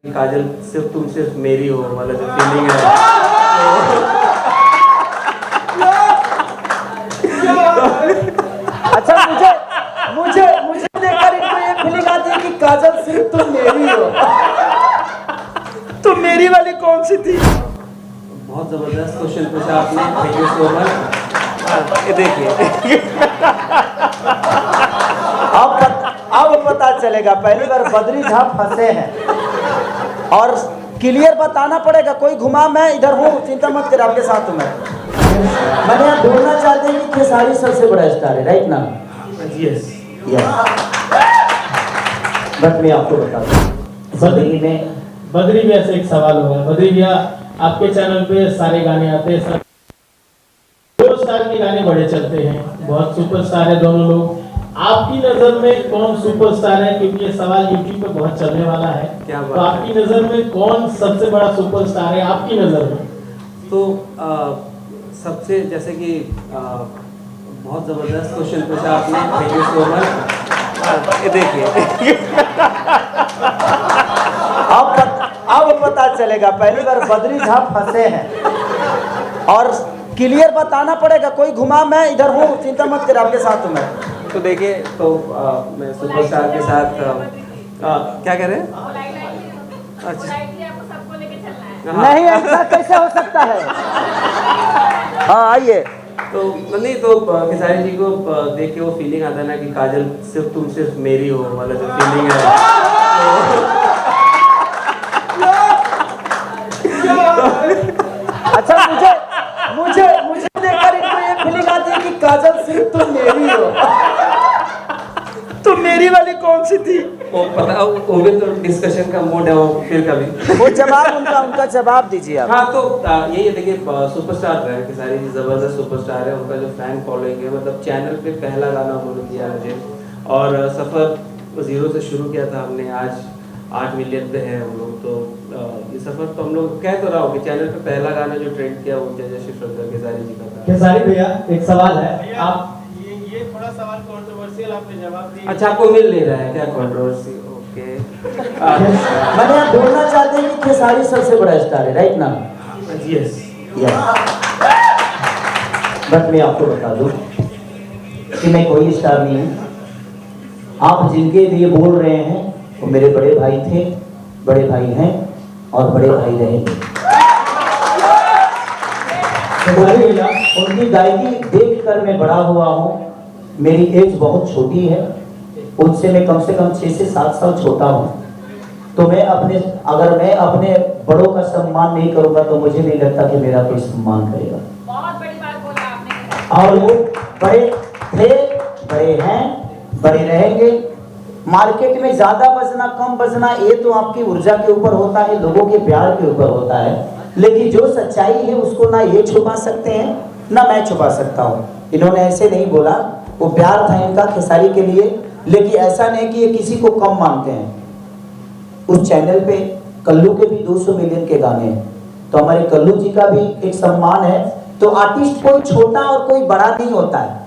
काजल सिर्फ मेरी हो वाला जो फीलिंग है अच्छा, मुझे देखकर इनको ये फीलिंग आती है कि काजल सिर्फ तुम मेरी हो। तो मेरी वाली कौन सी थी? बहुत जबरदस्त क्वेश्चन पूछा आपने, थैंक यू सो मच। ये देखिए अब पता चलेगा। पहली बार बद्री झा फंसे हैं और क्लियर बताना पड़ेगा। कोई घुमा, मैं इधर हूँ, चिंता मत कर, आपके साथ हूँ मैंने यहाँ ढूंढना चाहते हैं कि खेसारी सबसे बड़ा स्टार है, राइट ना? यस। बट मैं आपको बता दूँ, बद्री भैया से एक सवाल होगा। बद्री भैया, आपके चैनल पे सारे गाने आते हैं, सब दो स्टार के गाने बड़े चलते हैं, बहुत सुपरस्टार है दोनों लोग। आपकी नजर में कौन सुपरस्टार है? क्योंकि ये सवाल यूट्यूब पे बहुत चलने वाला है। क्या बात तो आपकी नजर में कौन सबसे बड़ा सुपरस्टार है आपकी नजर में? तो सबसे जैसे कि बहुत ज़बरदस्त क्वेश्चन पूछा आपने, थैंक यू सो मच। ये देखिए अब पता चलेगा। पहली बार बद्री झा फंसे हैं और क्लियर बताना पड़ेगा। कोई घुमा, मैं इधर हूँ, चिंता मत कर, आपके साथ हूँ मैं। तो देखिए, तो मैं सुपरस्टार के साथ क्या कह रहे हैं? अच्छा, नहीं, ऐसा कैसे हो सकता है? हाँ, आइए। तो नहीं, तो खेसारी जी को देख के वो फीलिंग आता है ना कि काजल सिर्फ मेरी हो वाला जो फीलिंग है अच्छा, मुझे देखकर इनको ये फीलिंग आती है कि काजल सिर्फ तुम मेरी हो। तो मेरी वाली कौन सी थी? वो पता, वो भी तो डिस्कशन का मोड है, वो फिर कभी वो जवाब उनका जवाब दीजिए आप। हाँ, तो यही है, देखिए सुपरस्टार है खेसारी जी, जबरदस्त सुपरस्टार है। उनका जो फैन फॉलोइंग है, मतलब चैनल पे पहला गाना उन्होंने किया मुझे, और सफ़र 0 से शुरू किया था हमने, आज 8 मिलियन पे है हम लोग। तो ये सफ़र तो हम लोग कह तो रहा हूँ कि चैनल पे पहला गाना जो ट्रेंड किया वो जय जय श्री शंकर खेसारी जी का था। खेसारी भैया, एक सवाल है, आप ये थोड़ा सवाल कंट्रोवर्शियल आपने जवाब दिया। अच्छा, आपको मिल नहीं रहा है क्या कंट्रोवर्सी? ओके। मैंने यहाँ ढूंढना चाहते हैं कि खेसारी सबसे बड़ा स्टार है, राइट ना? यस। बट मैं आपको बता दूं कि मैं कोई स्टार नहीं हूँ। आप जिनके लिए बोल रहे हैं वो मेरे बड़े भाई थे, बड़े भाई हैं और बड़े भाई रहेंगे। उनकी गायकी देखकर मैं बड़ा हुआ हूँ। मेरी एज बहुत छोटी है, उनसे मैं कम से कम 6 से 7 साल छोटा हूँ। तो अगर मैं अपने बड़ों का सम्मान नहीं करूँगा तो मुझे नहीं लगता कि मेरा कोई सम्मान करेगा। बहुत बड़ी बात बोला आपने। और वो बड़े थे, बड़े हैं, बड़े रहेंगे। मार्केट में ज्यादा बजना कम बजना ये तो आपकी ऊर्जा के ऊपर होता है, लोगों के प्यार के ऊपर होता है। लेकिन जो सच्चाई है उसको ना ये छुपा सकते हैं ना मैं छुपा सकता हूँ। इन्होंने ऐसे नहीं बोला, वो प्यार था इनका खेसारी के लिए, लेकिन ऐसा नहीं कि ये किसी को कम मानते हैं। उस चैनल पे कल्लू के भी 200 मिलियन के गाने हैं, तो हमारे कल्लू जी का भी एक सम्मान है। तो आर्टिस्ट कोई छोटा और कोई बड़ा नहीं होता है।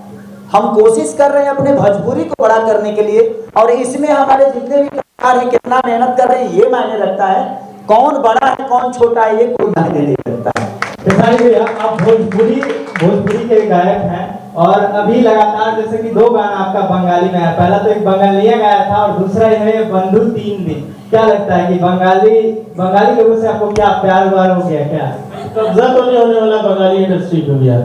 हम कोशिश कर रहे हैं अपने भोजपुरी को बड़ा करने के लिए, और इसमें हमारे जितने भी कलाकार हैं कितना मेहनत कर रहे हैं ये मायने रखता है। कौन बड़ा है कौन छोटा है ये कोई मायने नहीं रखता है। खेसारी भैया, आप भोजपुरी के गायक हैं और अभी लगातार जैसे कि 2 गाना आपका बंगाली में है। पहला तो एक बंगालिया गाया था और दूसरा है बंधु 3 दिन। क्या लगता है कि बंगाली लोगों से आपको क्या प्यार व्यार हो गया? क्या कब्जा तो नहीं होने वाला बंगाली इंडस्ट्री पे भैया?